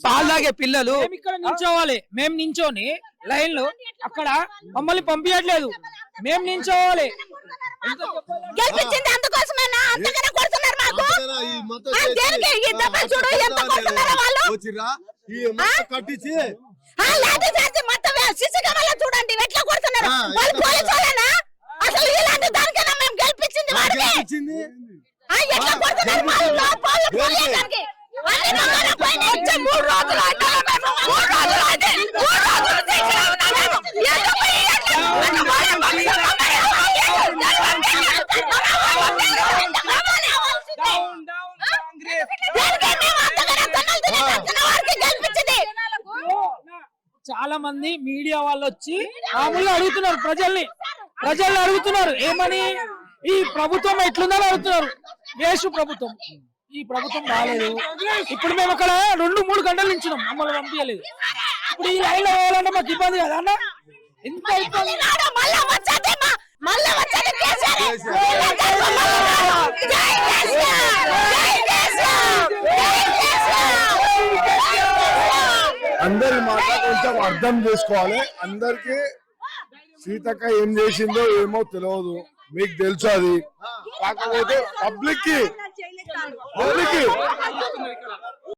పాలు తాగే పిల్లలు ఇక్కడ నించోవాలి. మేము నించోని లైన్ లో అక్కడ మమ్మల్ని పంపించట్లేదు. మేము నించోవాలి. గెలిపించింది అందుకోసమేనా? అంతగానే కొడుతున్నారు మాకు. దేనికి ఈ దెబ్బలు చూడు ఎంత కొడుతున్నారో వాళ్ళు. కట్టించి లాఠీ చార్జి మొత్తం సీసీ కెమెరాలో చూడండి ఎట్లా కొడుతున్నారు. వాళ్ళు పోలీసు వాళ్ళేనా? అసలు ఇలాంటి దానికైనా మేము గెలిపించింది వాడికి. ఎట్లా కొడుతున్నారు వాళ్ళు పోలీసులకి. అన్ని బంగారం పైన వచ్చే 3 రోజులు అంటారా మేము? 3 రోజులు అంటే 3 రోజులు శిక్షణ ఉన్నా మేము. ఎందుకు చాలా మంది మీడియా వాళ్ళు వచ్చి మామూలుగా అడుగుతున్నారు. ప్రజల్ని అడుగుతున్నారు ఏమని, ఈ ప్రభుత్వం ఎట్లుందని అడుగుతున్నారు. వేసు ప్రభుత్వం, ఈ ప్రభుత్వం బాగాలేదు. ఇప్పుడు మేము అక్కడ 2-3 గంటలు నించున్నాం, మమ్మల్ని పంపించలేదు. ఇప్పుడు ఈ లైన్ లో పోవాలంటే మాకు ఇబ్బంది కదా అన్న. ఎంత ఇబ్బంది. అందరి మాట కొంచెం అర్థం చేసుకోవాలి. అందరికి సీతక్క ఏం చేసిందో ఏమో తెలియదు, మీకు తెలుసు అది. కాకపోతే పబ్లిక్ కి